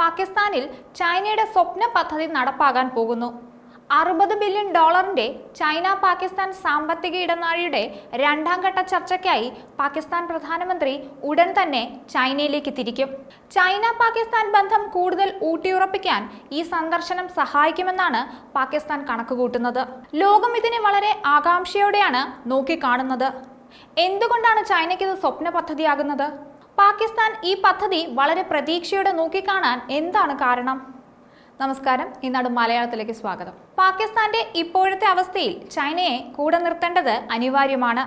പാകിസ്ഥാനിൽ ചൈനയുടെ സ്വപ്ന പദ്ധതി നടപ്പാകാൻ പോകുന്നു. $60 ബില്യൺ ചൈന പാകിസ്ഥാൻ സാമ്പത്തിക ഇടനാഴിയുടെ രണ്ടാം ഘട്ട ചർച്ചയ്ക്കായി പാകിസ്ഥാൻ പ്രധാനമന്ത്രി ഉടൻ തന്നെ ചൈനയിലേക്ക് തിരിക്കും. ചൈന പാകിസ്ഥാൻ ബന്ധം കൂടുതൽ ഊട്ടിയുറപ്പിക്കാൻ ഈ സന്ദർശനം സഹായിക്കുമെന്നാണ് പാകിസ്ഥാൻ കണക്കുകൂട്ടുന്നത്. ലോകം ഇതിനെ വളരെ ആകാംക്ഷയോടെയാണ് നോക്കിക്കാണുന്നത്. എന്തുകൊണ്ടാണ് ചൈനയ്ക്ക് ഇത് സ്വപ്ന പദ്ധതിയാകുന്നത്? പാകിസ്ഥാൻ ഈ പദ്ധതി വളരെ പ്രതീക്ഷയോടെ നോക്കിക്കാണാൻ എന്താണ് കാരണം? നമസ്കാരം, ഇന്നാട് മലയാളത്തിലേക്ക് സ്വാഗതം. പാകിസ്ഥാന്റെ ഇപ്പോഴത്തെ അവസ്ഥയിൽ ചൈനയെ കൂടെ നിർത്തേണ്ടത് അനിവാര്യമാണ്.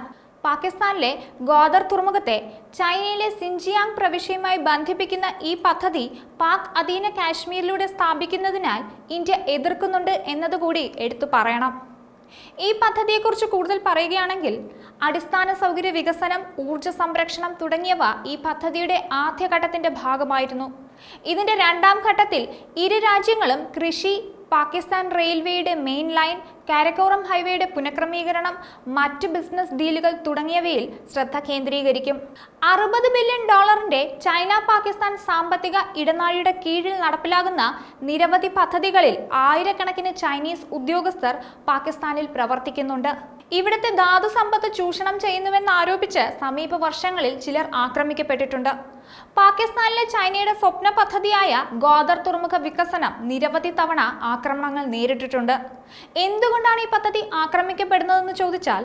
പാകിസ്ഥാനിലെ ഗ്വാദർ തുറമുഖത്തെ ചൈനയിലെ സിൻജിയാങ് പ്രവിശ്യയുമായി ബന്ധിപ്പിക്കുന്ന ഈ പദ്ധതി പാക് അധീന കാശ്മീരിലൂടെ സ്ഥാപിക്കുന്നതിനാൽ ഇന്ത്യ എതിർക്കുന്നുണ്ട് എന്നതുകൂടി എടുത്തു പറയണം. ഈ പദ്ധതിയെക്കുറിച്ച് കൂടുതൽ പറയുകയാണെങ്കിൽ, അടിസ്ഥാന സൗകര്യ വികസനം, ഊർജ്ജ സംരക്ഷണം തുടങ്ങിയവ ഈ പദ്ധതിയുടെ ആദ്യഘട്ടത്തിന്റെ ഭാഗമായിരുന്നു. ഇതിന്റെ രണ്ടാം ഘട്ടത്തിൽ ഇരു രാജ്യങ്ങളും കൃഷി, പാകിസ്ഥാൻ റെയിൽവേയുടെ മെയിൻ ലൈൻ, കാരക്കോറം ഹൈവേയുടെ പുനഃക്രമീകരണം, മറ്റ് ബിസിനസ് ഡീലുകൾ തുടങ്ങിയവയിൽ ശ്രദ്ധ കേന്ദ്രീകരിക്കും. $60 ബില്യൺ ചൈന പാകിസ്ഥാൻ സാമ്പത്തിക ഇടനാഴിയുടെ കീഴിൽ നടപ്പിലാകുന്ന നിരവധി പദ്ധതികളിൽ ആയിരക്കണക്കിന് ചൈനീസ് ഉദ്യോഗസ്ഥർ പാകിസ്ഥാനിൽ പ്രവർത്തിക്കുന്നുണ്ട്. ഇവിടുത്തെ ധാതു സമ്പത്ത് ചൂഷണം ചെയ്യുന്നുവെന്നാരോപിച്ച് സമീപ വർഷങ്ങളിൽ ചിലർ ആക്രമിക്കപ്പെട്ടിട്ടുണ്ട്. പാകിസ്ഥാനിലെ ചൈനയുടെ സ്വപ്ന പദ്ധതിയായ ഗ്വാദർ തുറമുഖ വികസനം നിരവധി തവണ ആക്രമണങ്ങൾ നേരിട്ടിട്ടുണ്ട്. എന്തുകൊണ്ടാണ് ഈ പദ്ധതി ആക്രമിക്കപ്പെടുന്നതെന്ന് ചോദിച്ചാൽ,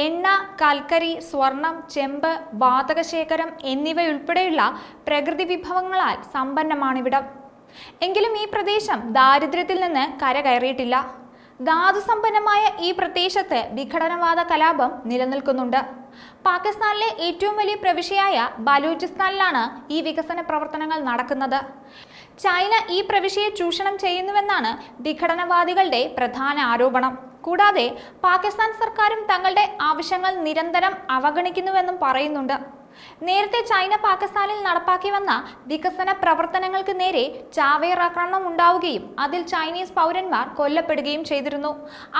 എണ്ണ, കൽക്കരി, സ്വർണം, ചെമ്പ്, വാതകശേഖരം എന്നിവയുൾപ്പെടെയുള്ള പ്രകൃതി വിഭവങ്ങളാൽ സമ്പന്നമാണിവിടം. എങ്കിലും ഈ പ്രദേശം ദാരിദ്ര്യത്തിൽ നിന്ന് കരകയറിയിട്ടില്ല. ധാതുസമ്പന്നമായ ഈ പ്രദേശത്ത് വിഘടനവാദ കലാപം നിലനിൽക്കുന്നുണ്ട്. പാകിസ്ഥാനിലെ ഏറ്റവും വലിയ പ്രവിശ്യയായ ബലൂചിസ്ഥാനിലാണ് ഈ വികസന പ്രവർത്തനങ്ങൾ നടക്കുന്നത്. ചൈന ഈ പ്രവിശ്യയെ ചൂഷണം ചെയ്യുന്നുവെന്നാണ് വിഘടനവാദികളുടെ പ്രധാന ആരോപണം. കൂടാതെ പാകിസ്ഥാൻ സർക്കാരും തങ്ങളുടെ ആവശ്യങ്ങൾ നിരന്തരം അവഗണിക്കുന്നുവെന്നും പറയുന്നുണ്ട്. നേരത്തെ ചൈന പാകിസ്ഥാനിൽ നടപ്പാക്കി വന്ന വികസന പ്രവർത്തനങ്ങൾക്ക് നേരെ ചാവേർ ആക്രമണം ഉണ്ടാവുകയും അതിൽ ചൈനീസ് പൗരന്മാർ കൊല്ലപ്പെടുകയും ചെയ്തിരുന്നു.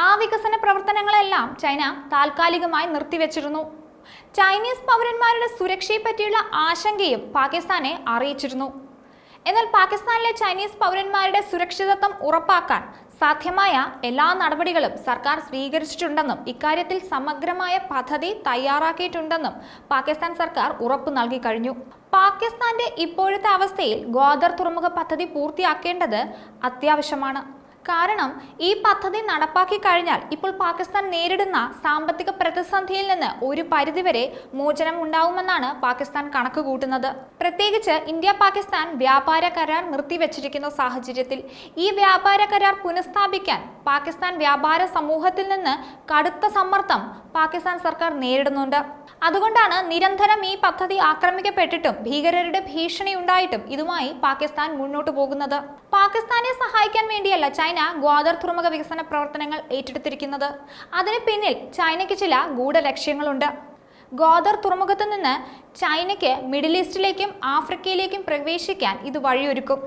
ആ വികസന പ്രവർത്തനങ്ങളെല്ലാം ചൈന താൽക്കാലികമായി നിർത്തിവെച്ചിരുന്നു. ചൈനീസ് പൗരന്മാരുടെ സുരക്ഷയെ പറ്റിയുള്ള ആശങ്കയും പാകിസ്ഥാനെ അറിയിച്ചിരുന്നു. എന്നാൽ പാകിസ്ഥാനിലെ ചൈനീസ് പൗരന്മാരുടെ സുരക്ഷിതത്വം ഉറപ്പാക്കാൻ സാധ്യമായ എല്ലാ നടപടികളും സർക്കാർ സ്വീകരിച്ചിട്ടുണ്ടെന്നും ഇക്കാര്യത്തിൽ സമഗ്രമായ പദ്ധതി തയ്യാറാക്കിയിട്ടുണ്ടെന്നും പാകിസ്ഥാൻ സർക്കാർ ഉറപ്പു നൽകി കഴിഞ്ഞു. പാകിസ്ഥാന്റെ ഇപ്പോഴത്തെ അവസ്ഥയിൽ ഗ്വാദർ തുറമുഖ പദ്ധതി പൂർത്തിയാക്കേണ്ടത് അത്യാവശ്യമാണ്. കാരണം ഈ പദ്ധതി നടപ്പാക്കി കഴിഞ്ഞാൽ ഇപ്പോൾ പാകിസ്ഥാൻ നേരിടുന്ന സാമ്പത്തിക പ്രതിസന്ധിയിൽ നിന്ന് ഒരു പരിധിവരെ മോചനം ഉണ്ടാവുമെന്നാണ് പാകിസ്ഥാൻ കണക്ക് കൂട്ടുന്നത്. പ്രത്യേകിച്ച് ഇന്ത്യ പാകിസ്ഥാൻ വ്യാപാര കരാർ നിർത്തിവെച്ചിരിക്കുന്ന സാഹചര്യത്തിൽ ഈ വ്യാപാര കരാർ പുനഃസ്ഥാപിക്കാൻ പാകിസ്ഥാൻ വ്യാപാര സമൂഹത്തിൽ നിന്ന് കടുത്ത സമ്മർദ്ദം പാകിസ്ഥാൻ സർക്കാർ നേരിടുന്നുണ്ട്. അതുകൊണ്ടാണ് നിരന്തരം ഈ പദ്ധതി ആക്രമിക്കപ്പെട്ടിട്ടും ഭീകരരുടെ ഭീഷണി ഉണ്ടായിട്ടും ഇതുമായി പാകിസ്ഥാൻ മുന്നോട്ട് പോകുന്നത്. പാകിസ്ഥാനെ സഹായിക്കാൻ വേണ്ടിയല്ല ചൈന ഗ്വാദർ തുറമുഖ വികസന പ്രവർത്തനങ്ങൾ ഏറ്റെടുത്തിരിക്കുന്നത്. അതിന് പിന്നിൽ ചൈനയ്ക്ക് ചില ഗൂഢലക്ഷ്യങ്ങളുണ്ട്. ഗ്വാദർ തുറമുഖത്ത് നിന്ന് ചൈനയ്ക്ക് മിഡിൽ ഈസ്റ്റിലേക്കും ആഫ്രിക്കയിലേക്കും പ്രവേശിക്കാൻ ഇത് വഴിയൊരുക്കും.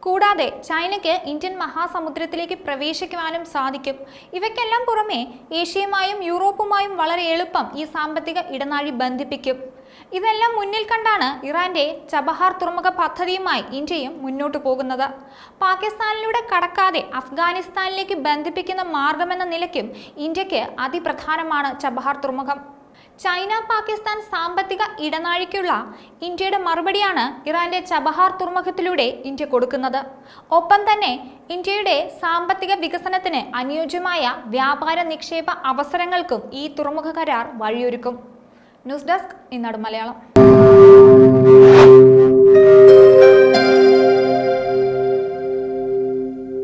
കൂടാതെ ചൈനയ്ക്ക് ഇന്ത്യൻ മഹാസമുദ്രത്തിലേക്ക് പ്രവേശിക്കുവാനും സാധിക്കും. ഇവയ്ക്കെല്ലാം പുറമെ ഏഷ്യയുമായും യൂറോപ്പുമായും വളരെ എളുപ്പം ഈ സാമ്പത്തിക ഇടനാഴി ബന്ധിപ്പിക്കും. ഇതെല്ലാം മുന്നിൽ കണ്ടാണ് ഇറാന്റെ ചബഹാർ തുറമുഖ പദ്ധതിയുമായി ഇന്ത്യയും മുന്നോട്ടു പോകുന്നത്. പാകിസ്ഥാനിലൂടെ കടക്കാതെ അഫ്ഗാനിസ്ഥാനിലേക്ക് ബന്ധിപ്പിക്കുന്ന മാർഗമെന്ന നിലയ്ക്കും ഇന്ത്യക്ക് അതിപ്രധാനമാണ് ചബഹാർ തുറമുഖം. ചൈന പാകിസ്ഥാൻ സാമ്പത്തിക ഇടനാഴിക്കുള്ള ഇന്ത്യയുടെ മറുപടിയാണ് ഇറാന്റെ ചബഹാർ തുറമുഖത്തിലൂടെ ഇന്ത്യ കൊടുക്കുന്നത്. ഒപ്പം തന്നെ ഇന്ത്യയുടെ സാമ്പത്തിക വികസനത്തിന് അനുയോജ്യമായ വ്യാപാര നിക്ഷേപ അവസരങ്ങൾക്കും ഈ തുറമുഖ കരാർ വഴിയൊരുക്കും. ന്യൂസ് ഡെസ്ക്, ഇന്നാട് മലയാളം.